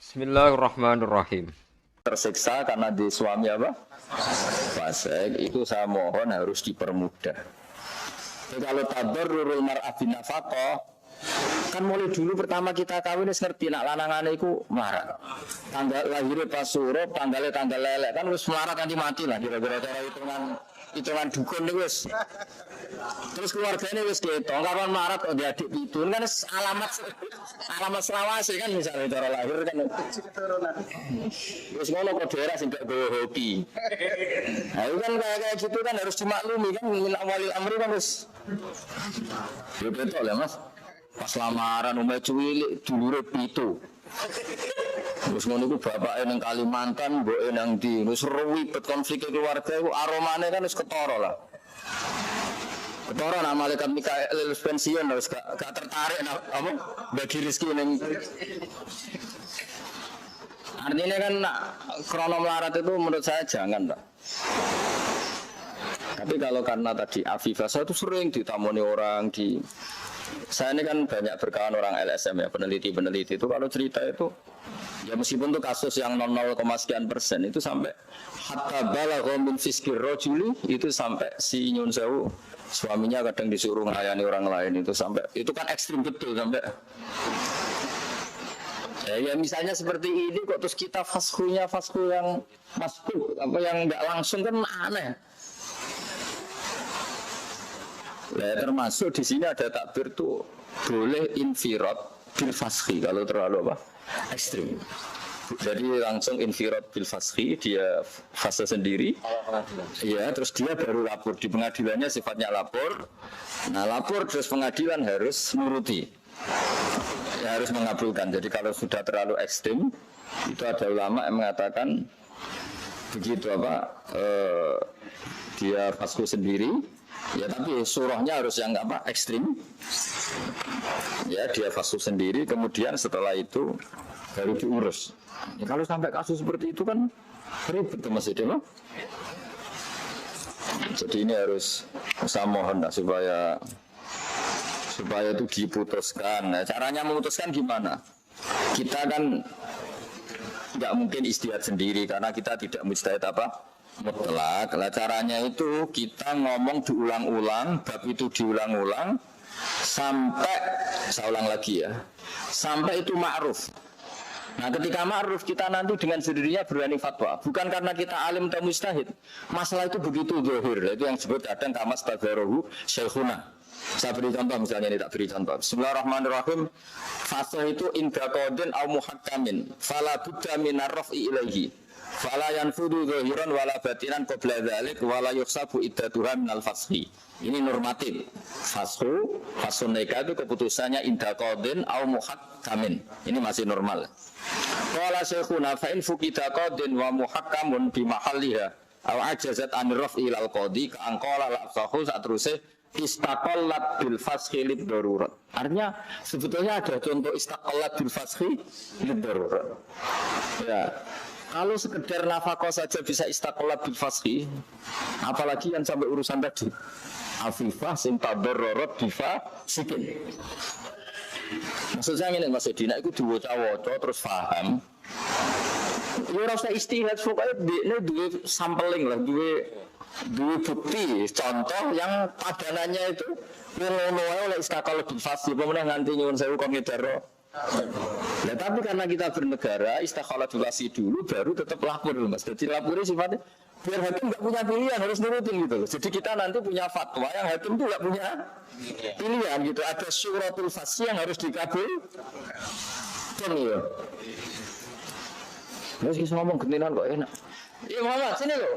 Bismillahirrahmanirrahim. Tersiksa karena di suami apa? Fasik, itu saya mohon harus dipermudah. Jadi kalau tadarrurul mar'ah bin nafaqah, kan mulai dulu pertama kita kawin wis ngerti nak lanangane iku marah. Tanggal lahirnya pas surup, tanggal lelek kan wis marah kanthi mati lah kira-kira cara hitungan dukun niku wis. Terus keluarganya wis ketok, kapan marah kok dia adik itu kan alamat selawase kan misalnya cara lahir kan. Wis ngono kok daerah sing gak gowo hoki. Nah, itu kan kayak gitu kan harus dimaklumi kan min awalil amri kan wis. Yo betul ya Mas. Pas lamaran umeh cuwilik dulure pitu. Terus ngono iku bapake ning Kalimantan, mboke nang ndi. Wis ruwet konflik keluarga iku aromane kan wis ketara lah. Ketara nak malaikat Mikael lulus pensiun wis gak tertarik apa bagi rezeki ning. Artinya kan krono melarat itu menurut saya jangan, Pak. Tapi kalau karena tadi Afifah saya itu sering ditamoni orang di saya ini kan banyak berkawan orang LSM ya, peneliti-peneliti itu kalau cerita itu ya meskipun itu kasus yang 0, sekian persen itu sampai hatta balagha min fiskir rajuli itu sampai si nyun sewu suaminya kadang disuruh melayani orang lain itu sampai itu kan ekstrim betul sampai ya misalnya seperti ini kok terus kita fasku yang masku apa yang enggak langsung kan aneh. Nah, termasuk di sini ada takbir tuh boleh infirad bil fashi kalau terlalu apa ekstrim. Jadi langsung infirad bil fashi dia fase sendiri. Iya, terus dia baru lapor di pengadilannya sifatnya lapor. Nah lapor terus pengadilan harus menuruti, ya, harus mengabulkan. Jadi kalau sudah terlalu ekstrim itu ada ulama yang mengatakan begitu apa dia fasku sendiri. Ya tapi surahnya harus yang apa ekstrim. Ya dia fasuk sendiri kemudian setelah itu baru diurus. Ya, kalau sampai kasus seperti itu kan ribet Mas Ide loh. Jadi ini harus saya mohon supaya itu diputuskan. Nah, caranya memutuskan gimana? Kita kan nggak mungkin ijtihad sendiri karena kita tidak mujtahid apa? Mutlak. Lah caranya itu kita ngomong diulang-ulang, bab itu diulang-ulang sampai saya ulang lagi ya. Sampai itu ma'ruf. Nah, ketika ma'ruf kita nanti dengan sendirinya berani fatwa. Bukan karena kita alim atau mujtahid. Masalah itu begitu zahir. Itu yang disebut kadang kamas tadzaruhu syekhuna. Saya beri contoh misalnya ini tak beri contoh. Bismillahirrahmanirrahim. Fasa itu inda qadin au muhakkamin. Fala budda minar raf'i ilaihi. Fala yanfudu zahiran wala batinan qabla dzalik wala yuhsabu iddatuha minal fashi. Ini normatif. Fasun nikah itu keputusannya inda qadin au muhakkamin. Ini masih normal. Qala syekhuna fa in fuqida qadin wa muhakkamun bi mahalliha au ajazat an raf'i ilal qadi ka anqala la sahu satruse istaqallat bil fashi lid darurat. Artinya sebetulnya ada contoh istaqallat bil fashi lid darurat. Ya. Kalau sekedar nafkah saja bisa istaqallat bil fashi, apalagi yang sampai urusan tadi. Afifah sing tadarrarat bifa sikin. Maksud saya ngene Mas Edina iku diwaca-waca terus paham. Ya ora usah istihad pokoke dekne duwe sampling lah, duwe bukti, contoh yang padanannya itu ngono wae oleh istaqallat bil fashi, pemenang nganti nyuwun sewu kok ngedaro. Nah, tapi karena kita bernegara istakhalat dulasi dulu baru tetap lapor Mas. Jadi lapornya sifatnya biar hakim nggak punya pilihan harus nurutin gitu. Jadi kita nanti punya fatwa yang hakim itu nggak punya pilihan gitu. Ada suratul fasyi yang harus dikabulkan ya. Terus kita ngomong gentinan kok enak. Iya Muhammad sini loh.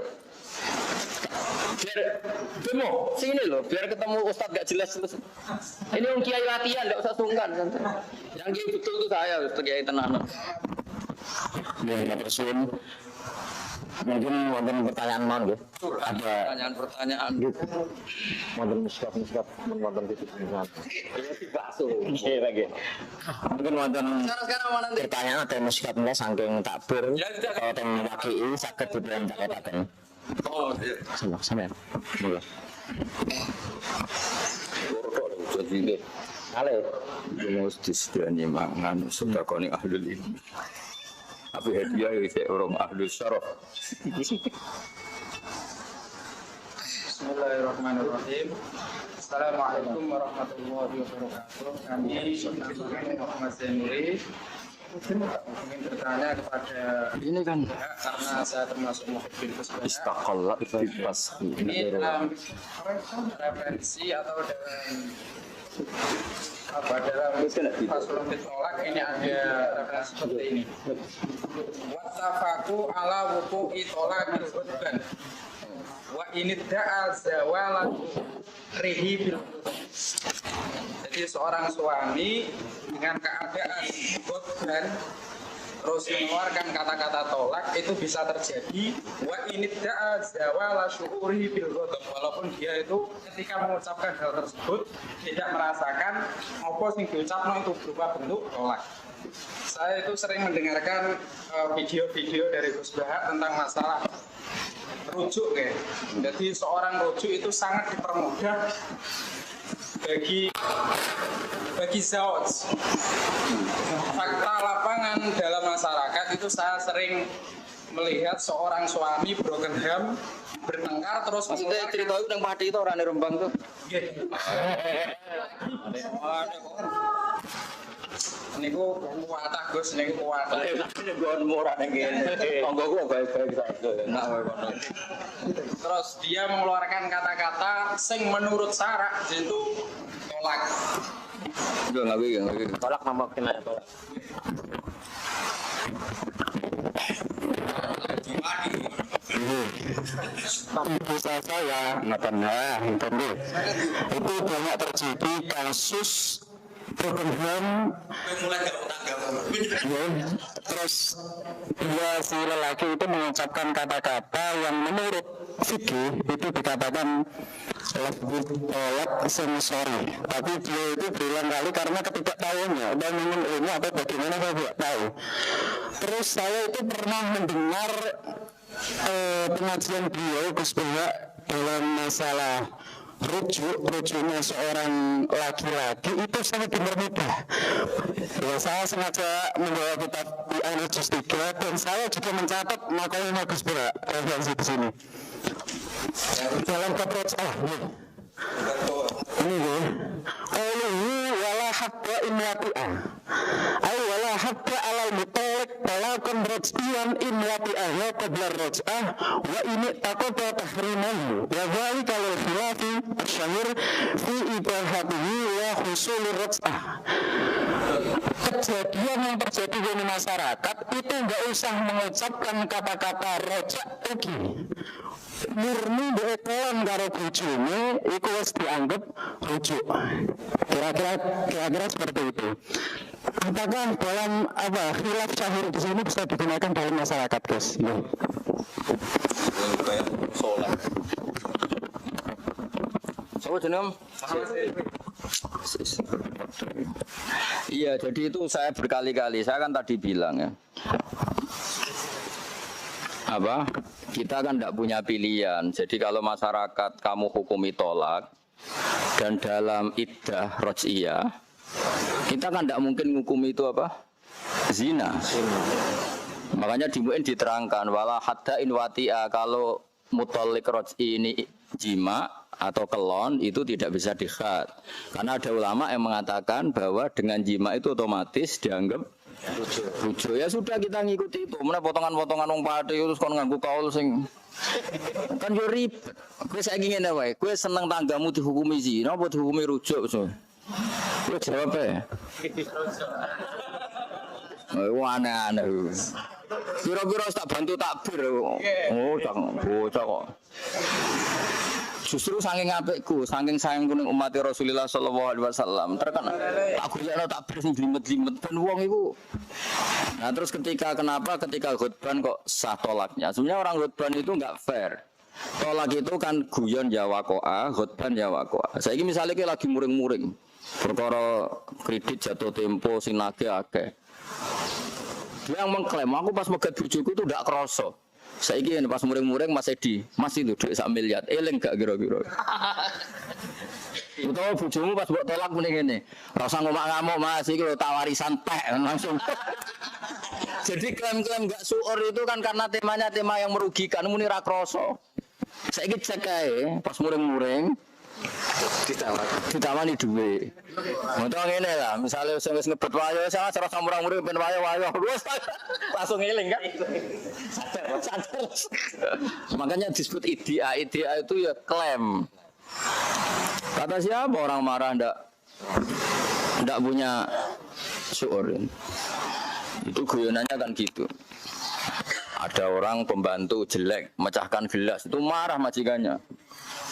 Biar demo sini loh, biar ketemu ustadz gak jelas. Ini yang kiai latihan, gak usah sungkan. Yang kiai betul itu saya, kiai tenanan. Ya, persun. Mungkin wonten pertanyaan mon nggih. Ada pertanyaan. Wonten miskap wonten titik pertanyaan. Nggih lagi. Mungkin wonten pertanyaan ada miskap nggih saking takbir. Kalau teng WKI saged diperintahkan. Oh, iya. Sampai. Mulai. Jadi ale mesti disediani mangan sedekah ning ahlul ilmi. Tapi hadiah itu orang ahli syaraf. Bismillahirrahmanirrahim. Assalamualaikum warahmatullahi wabarakatuh. Kami namanya Muhammad Zainuri. Ingin bertanya kepada Ini kan karena saya termasuk muhibbin Ghosbah. istaqalla iftifas. Ini dalam referensi atau dalam Faslun fit tolak ini ada referensi seperti ini. Wattafaku ala wuqu'i tolakil ghusban. Wa inidda'a zawalan rihi bil. Jadi seorang suami dengan keadaan ghusban terus mengeluarkan kata-kata tolak itu bisa terjadi wa inidda'a zawala syu'urihi bil ghadab, walaupun dia itu ketika mengucapkan hal tersebut tidak merasakan apa sing diucapno itu berupa bentuk tolak. Saya itu sering mendengarkan video-video dari Gus Bahak tentang masalah rujuk ya. Jadi seorang rujuk itu sangat dipermudah bagi zauj. Fakta lapangan dalam masyarakat itu saya sering melihat seorang suami broken home bertengkar terus Maksudnya cerita itu yang pati itu orang di Rembang tuh. Niku kuatah Gus, niku kuatah. Gon murah ning kene. Tonggo ku baik-baik saja. Nah, kono. Terus dia mengeluarkan kata-kata sing menurut syarak itu tolak. Yo ngawi. Tolak nama kena tolak. Tapi saya ngatan itu banyak terjadi kasus program terus dia si lelaki itu mengucapkan kata-kata yang menurut fikih itu dikatakan tolak sensori, tapi dia itu berulang kali karena ketidaktahuannya dan minum ilmu atau bagaimana saya tidak tahu. Terus saya itu pernah mendengar pengajian beliau Gus Bahak dalam masalah rujuknya seorang laki-laki itu sangat dipermudah. Ya, saya sengaja membawa kitab Al Juz 3 dan saya juga mencatat makalah Gus Bahak referensi di sini. Dalam kitab ini ya. Qauluhu wala haqqa imwati'ah. Ay wala haqqa alal mutalik talaqan raj'iyan imwati'ah wa qabla raj'ah wa ini taqadda tahrimahu wa dhalika lil khilafi asyahir fi ibahatihi wa husulir raj'ah. Kejadian yang terjadi di masyarakat itu enggak usah mengucapkan kata-kata rojak ugi. Murni bekelan karo bojone iku wis dianggap rujuk. Kira-kira seperti itu. Apakah dalam khilaf syahir di sini bisa digunakan dalam masyarakat, guys? Ya. Siapa jeneng? Iya, jadi itu saya berkali-kali, saya kan tadi bilang ya. Apa? Kita kan tidak punya pilihan. Jadi kalau masyarakat kamu hukumi tolak dan dalam iddah roj'iyah, kita kan tidak mungkin hukumi itu apa? Zina. Makanya di MUIN diterangkan wala hadda in wati'a, kalau mutalik roj'i ini jima atau kelon itu tidak bisa dikhat. Karena ada ulama yang mengatakan bahwa dengan jima itu otomatis dianggap rujuk. Ya sudah, kita ngikuti itu. Mana potongan-potongan wong pati terus kon nganggo kaul sing kan yo ribet. Kowe saiki ngene wae, kowe seneng tanggamu dihukumi zina apa dihukumi rujuk, so. Kowe jawab ae. Oh, aneh-aneh. Kira-kira tak bantu takbir. Oh, bocah kok. Justru saking apikku, saking sayangku ning umat Rasulullah sallallahu alaihi wasallam, terkenal tak golekno tak bersih limet-limet ben wong iku. Nah, terus ketika khutban kok sah tolaknya. Sebenarnya orang khutban itu enggak fair. Tolak itu kan guyon ya waqa'a, khutban ya waqa'a. Saiki misale ki lagi muring-muring. Perkara kredit jatuh tempo sing nagih akeh. Dia yang mengklaim aku pas megat bojoku itu ndak krasa. Saiki pas muring-muring Mas Edi, Mas itu duit 1 miliar, eling gak kira-kira? Utawa bojomu pas mbok tolak muni ngene. Ora usah ngomong-ngamuk Mas, iki lho tawarisan teh langsung. Jadi klaim-klaim enggak suur itu kan karena temanya tema yang merugikan muni ra krasa. Saiki cek ae pas muring-muring ditawani dhuwit. Montong ngene lah, misale wis ngebet wayo saya cara samurang-muring ben wayo langsung eling kan. Sadar. Makanya disebut idea itu ya klaim. Kata siapa orang marah ndak punya syuur. Itu guyonannya kan gitu. Ada orang pembantu jelek mecahkan gelas itu marah majikannya.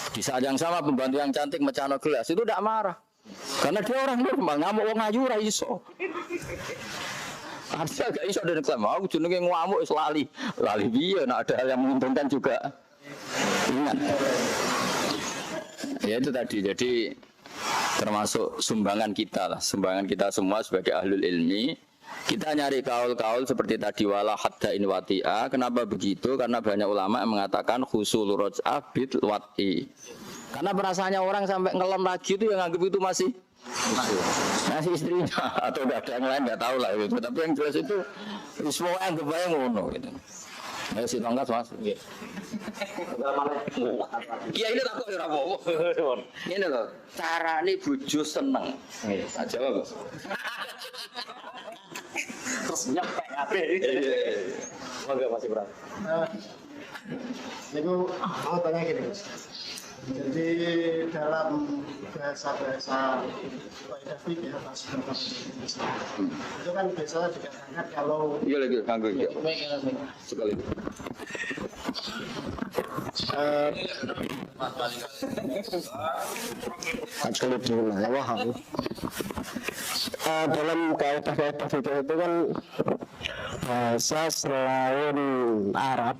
Di saat yang sama pembantu yang cantik mecahkan gelas itu tidak marah. Karena dia orang normal, ngamuk wong ayu ra iso. Harusnya gak iso dari klaim, aku jenenge ngamuk wis lali piye nek ada hal yang menguntungkan juga. Ingat. Ya itu tadi, jadi termasuk sumbangan kita lah, sumbangan kita semua sebagai ahlul ilmi. Kita nyari kaul-kaul seperti tadi wala hadda in wati'a. Kenapa begitu? Karena banyak ulama yang mengatakan husul roj'ah bid wat'i. Karena perasaannya orang sampai ngelem lagi itu yang anggap itu masih istrinya atau enggak ada yang lain enggak tahu lah gitu. Tapi yang jelas itu semua anggap aja ngono gitu. Ayo si tongkat Mas. Nggih. Kiai ini takut ora apa-apa. Ngene lho, carane bojo seneng. Nggih, tak jawab. Terus nyepek kabeh. Monggo Mas Ibran. Niku mau tanya gini Mas. Jadi dalam bahasa kaidah fikih itu kan biasanya dikatakan kalau iya lagi nganggo iki. Sekali. Dalam kaidah fikih itu kan bahasa selain Arab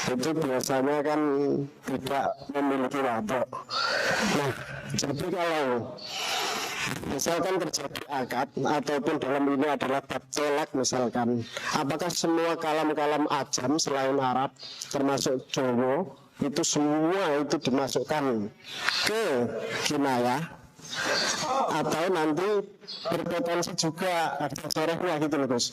itu biasanya kan tidak memiliki waduk. Nah, jadi kalau misalkan terjadi akad ataupun dalam ini adalah bab tolak misalkan, apakah semua kalam-kalam ajam selain Arab termasuk Jawa itu semua itu dimasukkan ke kinayah atau nanti berpotensi juga ada coreknya gitu loh Gus?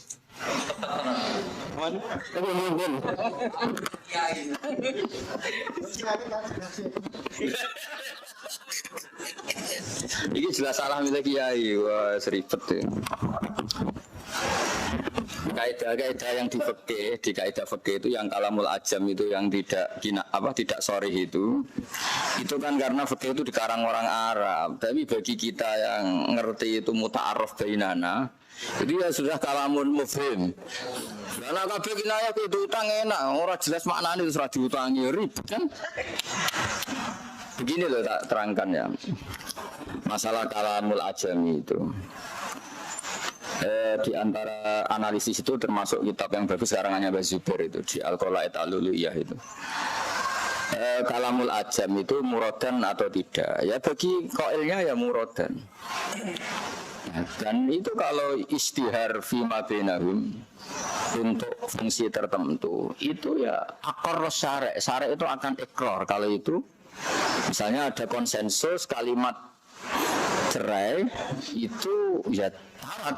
Ini jelas salah milik kiai, wah seribet ya. Kaidah-kaidah yang di fikih, di kaidah fikih itu yang kalamul ajam itu yang tidak sorih itu kan karena fikih itu dikarang orang Arab. Tapi bagi kita yang ngerti itu muta'arraf bainana, itu ya sudah kalamun mufhim. Karena kabeh kinayah itu utang enak, orang jelas maknanya itu sudah diutangi ribet kan. Begini loh tak terangkan ya. Masalah kalamul ajami itu. Di antara analisis itu termasuk kitab yang bagus karangannya Mbah Zubair itu di Al-Qalaid Al-Luluyah itu. Kalamul ajam itu muradan atau tidak? Ya bagi qailnya ya muradan. Dan itu kalau istihar fima bainahum untuk fungsi tertentu itu ya akor syarek itu akan ikrar kalau itu misalnya ada konsensus kalimat cerai itu ya syarat.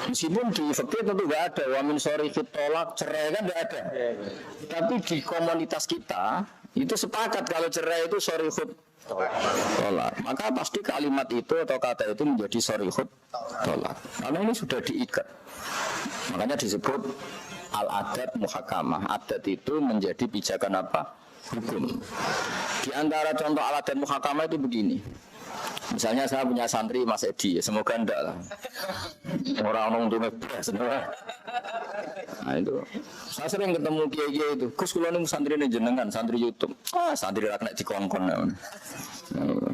Meskipun di fikih tentu nggak ada wa min syarikit tolak cerai kan nggak ada. Tapi di komunitas kita itu sepakat kalau cerai itu syarikut tolak. Maka pasti kalimat itu atau kata itu menjadi syarikut tolak. Karena ini sudah diikat. Makanya disebut al-adat muhakamah. Adat itu menjadi pijakan apa? Hukum. Di antara contoh al-adat muhakamah itu begini. Misalnya saya punya santri Mas Edi, semoga enggak lah. Orang-orang itu bebas. Nah itu, saya sering ketemu kiai-kiai itu. Gus kula niku santri jenengan, santri YouTube. Santri ra kena dikongkon.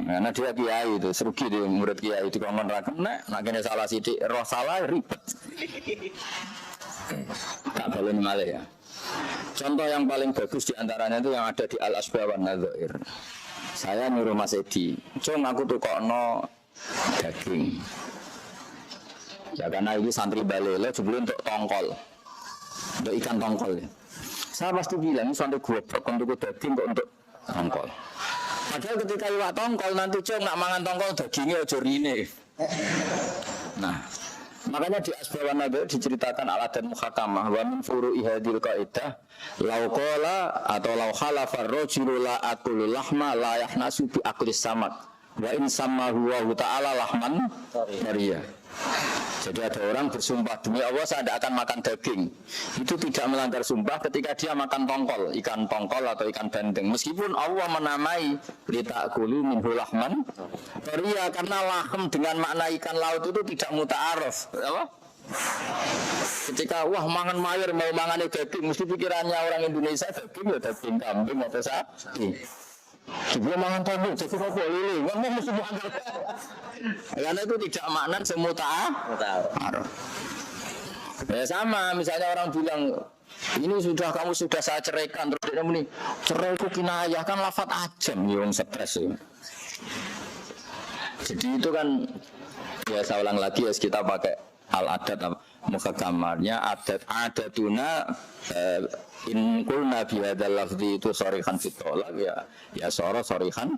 Karena dia kiai itu, serugi dia murid kiai dikongkon ra kena, nek kene salah sithik, roh salah ribet. Tak boleh ngalih ya. Contoh yang paling bagus diantaranya itu yang ada di Al-Asbah wan Nadzair. Saya nyuruh Mas Edi, cung aku tukokno daging. Ya karena ini santri balelo sebelum untuk tongkol, untuk ikan tongkol. Ya. Saya pasti bilang ini santri goblok untuk daging kok untuk tongkol. Padahal ketika iwak tongkol nanti cung nak mangan tongkol dagingnya ojo rine. Nah, makanya di Asbawan Nabi diceritakan al-adat muhakamah wa min furu'i hadil qaidah law qala atau law khalafa ar-rajulu la akulu lahma la yahnasu bi akli samak wa in sammahu wa ta'ala lahman tariya. Jadi ada orang bersumpah demi Allah saya tidak akan makan daging. Itu tidak melanggar sumpah ketika dia makan tongkol, ikan tongkol atau ikan bandeng. Meskipun Allah menamai litakulu minhu lahman tariya, karena lahm dengan makna ikan laut itu tidak muta'aruf. Apa? Ketika wah mangan mayur mau mangan daging, mesti pikirannya orang Indonesia daging ya daging kambing atau sapi. Sebelum mangan tombol, jadi kok lili, ngomong mesti mangan. Karena itu tidak makna semuta'aruf. Ya sama, misalnya orang bilang ini kamu sudah saya ceraikan, terus dia muni cerai ku kinayah kan lafat ajam, yang stres ya. Jadi itu kan ya saya ulang lagi ya kita pakai al-adat muhakamarnya adatuna in kulna bihadzal lafzi itu sorihan fitolak ya sorihan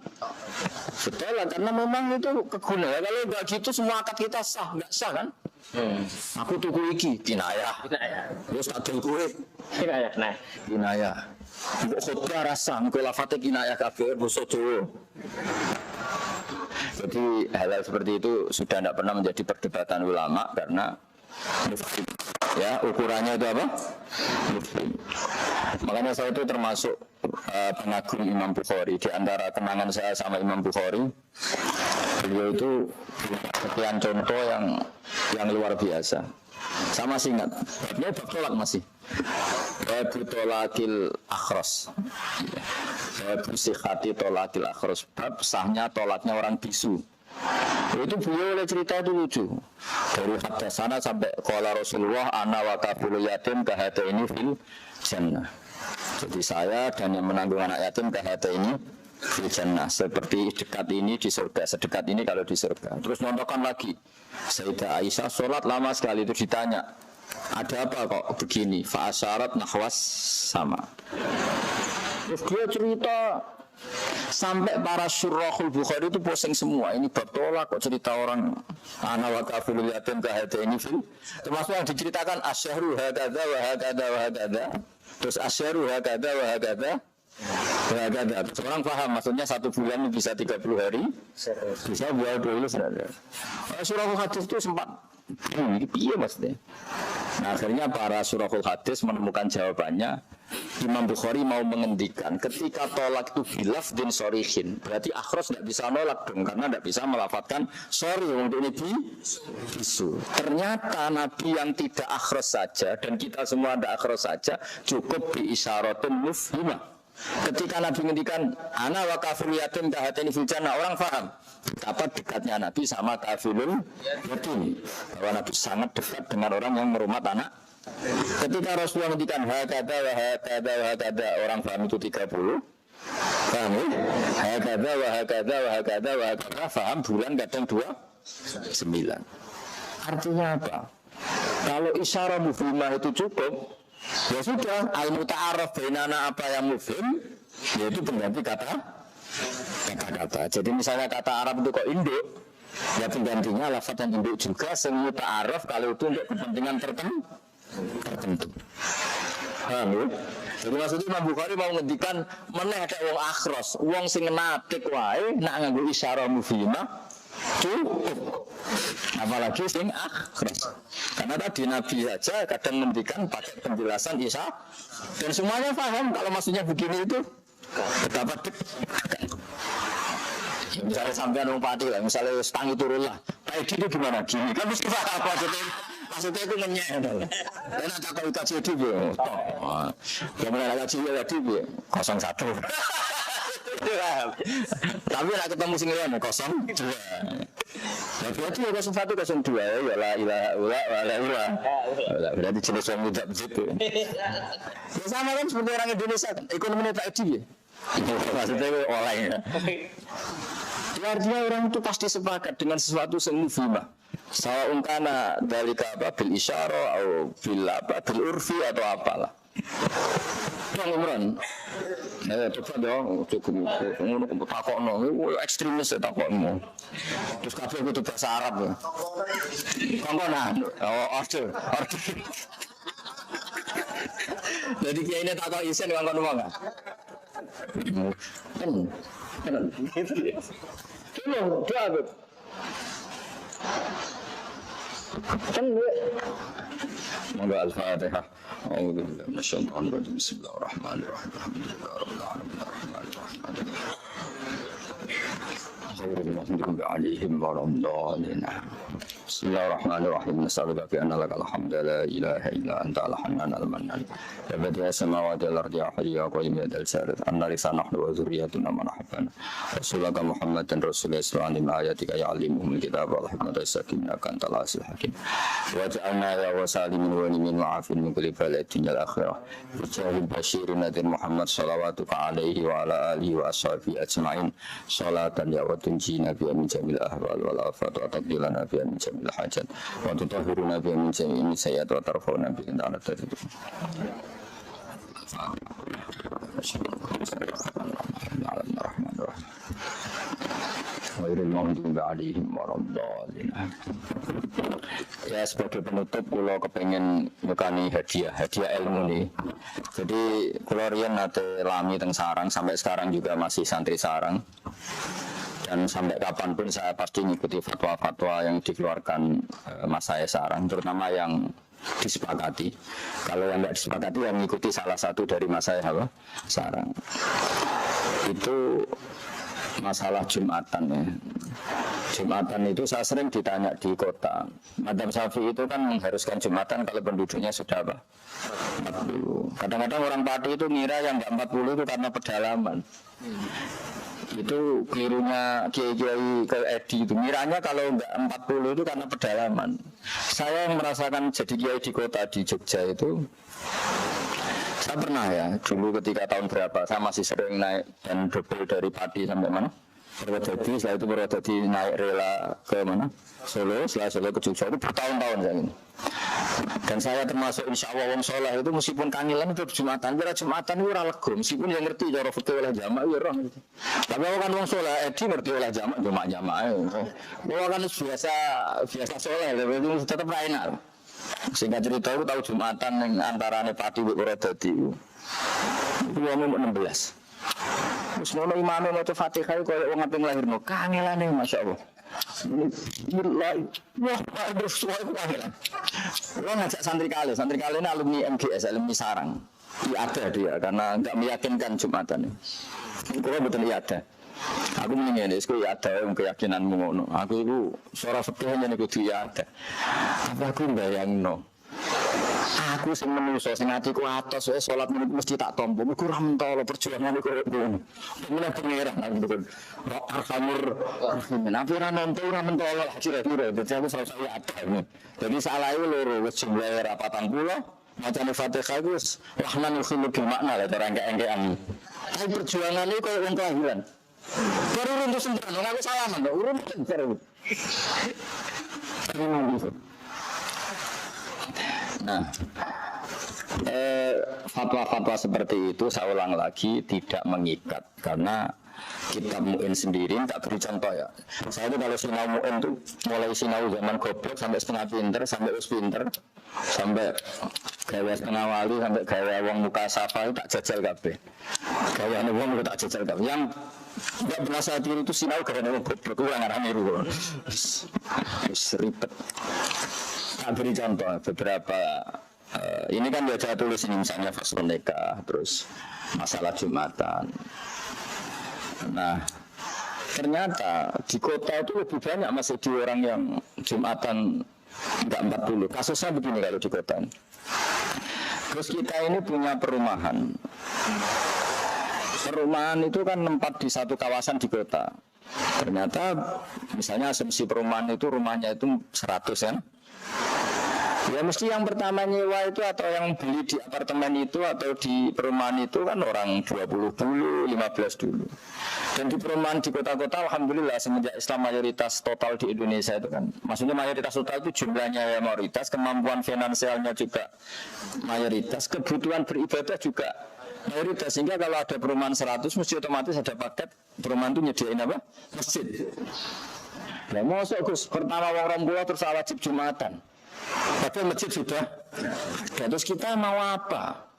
fitolak karena memang itu kegunaan. Kalau enggak gitu semua akad kita sah, enggak sah kan? Aku tuku iki kinayah. Wis tak dol kowe kinayah. Nah, kinayah. Mbok khotbah rasa engko lafate kinayah kabeh basa Jawa. Jadi hal seperti itu sudah tidak pernah menjadi perdebatan ulama karena ya ukurannya itu apa? Makanya saya itu termasuk pengagum Imam Bukhari. Di antara kenangan saya sama Imam Bukhari, beliau itu sekian contoh yang luar biasa. Saya masih ingat, babnya bab tolak masih. Babu tolakil akhros, babu sihati tolakil akhros, bab sahnya tolaknya orang bisu. Itu beliau oleh cerita itu lucu. Dari hadasana sampai qala Rasulullah ana wa kafulu yatim kahataini fil jannah. Jadi saya dan yang menanggung anak yatim kahataini fil jannah. Seperti dekat ini di surga, sedekat ini kalau di surga. Terus nontonkan lagi. Sayyidah Aisyah sholat lama sekali itu ditanya, ada apa kok begini? Fa'asyarat nahwas sama. Terus dia cerita sampai para syurahul Bukhari itu pusing semua. Ini bab tolak kok cerita orang ana wa kafilul yatim kahataini fil. Termasuk yang diceritakan asyhru hakadza wa hakadza wa hakadza. Terus asyhru hakadza wa hakadza. Orang paham maksudnya 1 bulan bisa 30 hari, bisa 20 hari. Surahul hadis itu sempat ini piye maksudnya. Nah, akhirnya para surahul hadis menemukan jawabannya. Imam Bukhari mau mengendikan ketika tolak itu bilaf din sorihin, berarti akhros tidak bisa nolak dong karena tidak bisa melafatkan sorry untuk ini bisu. Ternyata Nabi yang tidak akhros saja dan kita semua tidak akhros saja cukup bi isyaratun mufhimah. Ketika Nabi menghentikan ana wa kafirul yatim kahatini fil jannah, orang paham betapa dekatnya Nabi sama kafirul yatim, bahwa Nabi sangat dekat dengan orang yang merumat anak. Ketika Rasulullah menghentikan hakada wa hakada wa hakada, orang paham itu 30. Paham ya? Hakada wa hakada wa hakada wa hakada, paham bulan kadang 29. Artinya apa? Kalau isyarah mufhimah itu cukup, ya sudah, al-muta'arraf bainana apa yang mufhim, yaitu pengganti kata-kata. Jadi misalnya kata Arab itu kok induk, ya penggantinya lafaz yang induk juga semuta'arraf kalau itu untuk kepentingan tertentu. Paham ya? Jadi maksudnya Imam Bukhari mau ngendikan meneh ada wong akhros, wong sing natik wae nak nganggo isyarah mufhimah cukup. Apalagi sing akhros. Karena tadi Nabi saja kadang ngendikan pakai penjelasan Isa dan semuanya paham kalau maksudnya begini itu betapa dekat. Misalnya sampai orang pati lah, misalnya setang itu turun lah, Pak Edi itu gimana? Gini kan mesti paham maksudnya itu ngenyek. Dan ada kalau kaji itu gimana kaji itu 01. Tapi nak ketemu sing liyan 02. Ya berarti ya 01 02 ya la ilaha illa wa la ilaha. Berarti jenis yang tidak begitu. Ya sama kan seperti orang Indonesia kan ekonominya Pak Edi ya. Maksudnya oleh ya. Ya artinya orang itu pasti sepakat dengan sesuatu yang mufhimah. Sawa ungkana dalika apa bil isyara atau bil apa bil urfi atau apalah. Bang Imran, coba dong, cukup ngono takokno, ekstremis takokno. Terus kabeh kudu bahasa Arab ya. Kongkonan, order. Jadi kiai ini takok isen kongkon wong enggak? Gitu ya. Dia Habib. Monggo Al-Fatihah. A'udzu billahi minasyaitonir rajim. Bismillahirrahmanirrahim. Alhamdulillahirabbil alamin. Arrahmanirrahim. Bismillahirrahmanirrahim. Nas'aluka bi anna lakal hamda la ilaha illa anta al-hannan al-mannan. Ya badi'a samawati wal ardi ya hayyu ya qayyum ya dzal jalali. Anna lisanahnu wa dzurriyyatuna man ahabbana. Rasulaka Muhammadan rasulullah sallallahu alaihi ayatika ya alimuhum kitab wal hikmata sakinaka antal asil hakim. Wa ja'alna ya wasalimin wa limin wa afin min kulli bala'in al akhirah. Bijahil basyirin nadir Muhammad sallallahu alaihi wa ala alihi wa ashabihi ajma'in. Salatan ya wa tunjina biha min jamil ahwal wal afat wa taqdilana biha min jamil hajat wa tutahhiruna biha min jamil sayyi'at wa tarfa'una biha inda al-tadid. Ya sebagai penutup kalau kepengen nyukani hadiah ilmu nih. Jadi kalau riyen nate lami teng sarang sampai sekarang juga masih santri sarang. Dan sampai kapanpun saya pasti ngikuti fatwa-fatwa yang dikeluarkan Mas saya sarang, terutama yang disepakati. Kalau yang tidak disepakati yang mengikuti salah satu dari Mas saya sarang. Itu masalah Jumatan ya. Jumatan itu saya sering ditanya di kota. Madzhab Syafi'i itu kan mengharuskan Jumatan kalau penduduknya sudah 40. Kadang-kadang orang Pati itu ngira yang enggak 40 itu karena pedalaman. Itu kelirunya kiai-kiai ke Edi itu miranya kalau enggak 40 itu karena pedalaman. Saya yang merasakan jadi kiai di kota di Jogja itu, saya pernah ya dulu ketika tahun berapa saya masih sering naik dan double dari Pati sampai mana Purwodadi, setelah itu Purwodadi naik rela ke mana Solo, setelah Solo ke Jogja itu bertahun-tahun saya ini. Dan saya termasuk insya Allah wong soleh itu meskipun kangilan itu Jumatan, kira Jumatan itu ora lego, meskipun yang ngerti cara fikih oleh jamaah ya ora ngerti. Tapi kalau kan wong soleh Edi ngerti oleh jamaah. Kalau kan biasa soleh, itu tetap ra enak. Singkat cerita aku tahu Jumatan yang antarane Pati mbek Purwodadi itu umur 16. Terus ngono imame maca Fatihah koyo wong ape nglahirno kangelane masyaallah. Wah, terus suwe kangelan. Lo ngajak santri kali ini alumni MGS, alumni sarang. Iya ada dia karena enggak meyakinkan Jumatan. Kalau betul iya ada. Aku mendingin itu ya ada keyakinanmu ngono. Aku itu suara fikihnya niku dia ada. Tapi aku bayangno. Aku sing menungso sing atiku atos wae salat niku mesti tak tampa. Iku ora mentolo perjuangan iku ngono. Pemenang pangeran aku arhamur rahimin. Tapi ora nonton ora mentolo kira-kira. Dadi aku salah ada. Jadi salah iku loro wis jumlahe ora 40. Macane Fatihah iku wis rahman khulu bil makna lah cara engke-engkean. Tapi perjuangane koyo wong kelahiran. Baru urun terus sendiri, aku salaman, urun terus. Nah, fatwa-fatwa seperti itu saya ulang lagi tidak mengikat karena kitab Mu'in sendiri tak beri contoh ya. Saya itu kalau sinau Mu'in itu mulai sinau zaman goblok sampai setengah pinter, sampai us pinter, sampai gawe setengah wali, sampai gawe wong muka safa itu tak jajal kabeh. Gawe wong tak jajal kabeh. Yang enggak pernah saya tiru itu sinau gara-gara wong goblok ora ngarani niru. Ribet. Tak beri contoh beberapa ini kan dia tulis ini misalnya fasal nikah, terus masalah Jumatan. Nah, ternyata di kota itu lebih banyak masih di orang yang Jumatan enggak 40. Kasusnya begini kalau di kota. Terus kita ini punya perumahan. Perumahan itu kan tempat di satu kawasan di kota. Ternyata misalnya asumsi perumahan itu rumahnya itu 100 kan. Ya mesti yang pertama nyewa itu atau yang beli di apartemen itu atau di perumahan itu kan orang 20 dulu, 15 dulu. Dan di perumahan di kota-kota, alhamdulillah semenjak Islam mayoritas total di Indonesia itu kan, maksudnya mayoritas total itu jumlahnya ya mayoritas, kemampuan finansialnya juga mayoritas, kebutuhan beribadah juga mayoritas. Sehingga kalau ada perumahan 100, mesti otomatis ada paket perumahan itu nyediain apa? Masjid. Nah, masuk Gus, pertama orang pulau terus wajib Jumatan. Tapi masjid sudah. Terus kita mau apa?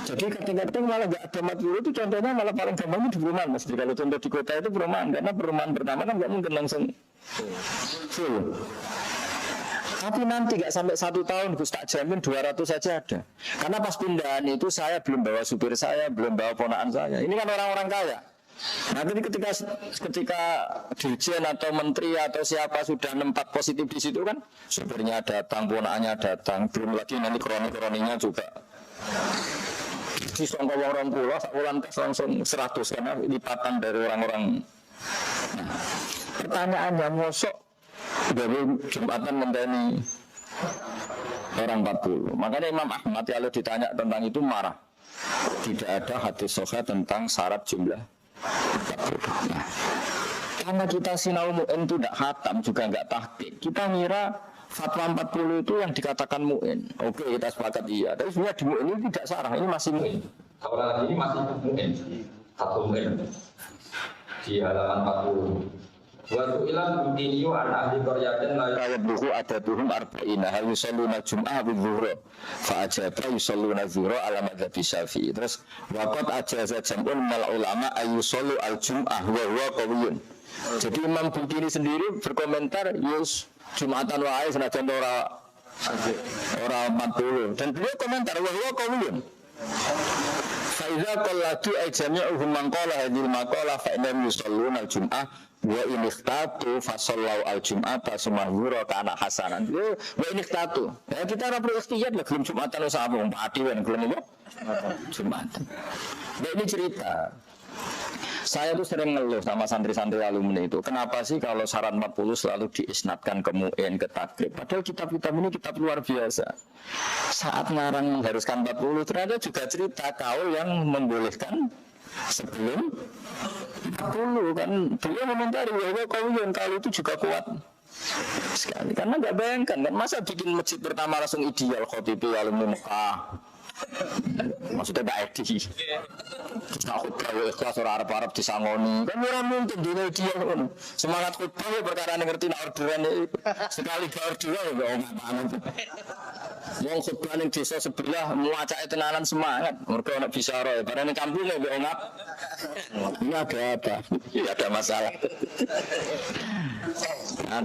Jadi kadang-kadang malah nggak ada 40 itu contohnya malah paling gampang di perumahan Mas. Jadi kalau contoh di kota itu perumahan, karena perumahan pertama kan nggak mungkin langsung full. Tapi nanti nggak sampai 1 tahun Gus, tak jamin 200 saja ada. Karena pas pindahan itu saya belum bawa supir saya, belum bawa ponakan saya. Ini kan orang-orang kaya. Nah, jadi ketika dirjen atau menteri atau siapa sudah nempat positif di situ kan, supirnya datang, ponakannya datang, belum lagi nanti kroni-kroninya juga. Di songkok orang pulau, sebulan langsung 100 karena lipatan dari orang-orang. Nah, pertanyaannya mosok dari Jumatan mendani orang 40. Makanya Imam Ahmad kalau ditanya tentang itu marah. Tidak ada hadis sahih tentang syarat jumlah 40. Nah, karena kita sinau mu'in itu tidak khatam juga nggak tahqiq. Kita ngira fatwa 40 itu yang dikatakan mu'in. Oke, kita sepakat iya. Tapi sebenarnya di mu'in ini tidak sarah, ini masih mu'in. Kalau lagi ini masih mu'in. Satu mu'in. Di halaman 40. Wa ilam bidiniyu an ahli qaryatin la yabluhu adatuhum arba'ina hal yusalluna jum'ah bidzuhra fa ajaba yusalluna zuhra ala madzhabi Syafi'i. Terus waqad ajaza jam'un mal ulama ayyusallu al jum'ah wa huwa qawiyyun. Jadi Imam Bukini sendiri berkomentar yus Jumatan wae senajan ora 40 dan beliau komentar wa huwa qawiyyun. Fa idza qallatu ay jami'uhum man qala hadhil maqala fa innahum yusalluna al jum'ah wa in ikhtatu fa sallau al jum'ata sumahura kana hasanan. Wa in ikhtatu. Ya kita ora perlu ikhtiyat lah gelem Jumatan usah wong pati wen gelem apa? Jumatan. Nah, ini cerita. Saya tuh sering ngeluh sama santri-santri alumni itu. Kenapa sih kalau syarat 40 selalu diisnadkan ke mu'in, ke takrib? Padahal kitab-kitab ini kitab luar biasa. Saat ngarang mengharuskan 40, ternyata juga cerita kaul yang membolehkan sebelum 40 kan. Beliau mementari bahwa kaul itu juga kuat sekali. Karena nggak bayangkan kan, masa bikin masjid pertama langsung ideal khotibnya alumni Mekah. Maksudnya Mbak Edi kita khutbah ikhlas orang Arab disangoni kan orang mungkin dunia dia semangat khutbah perkara ngerti orderan sekali ke orderan ya yang khutbah yang desa sebelah muacak tenanan semangat mereka nak bisa roh karena ini kampung ya ngap ini ada apa? Ada masalah.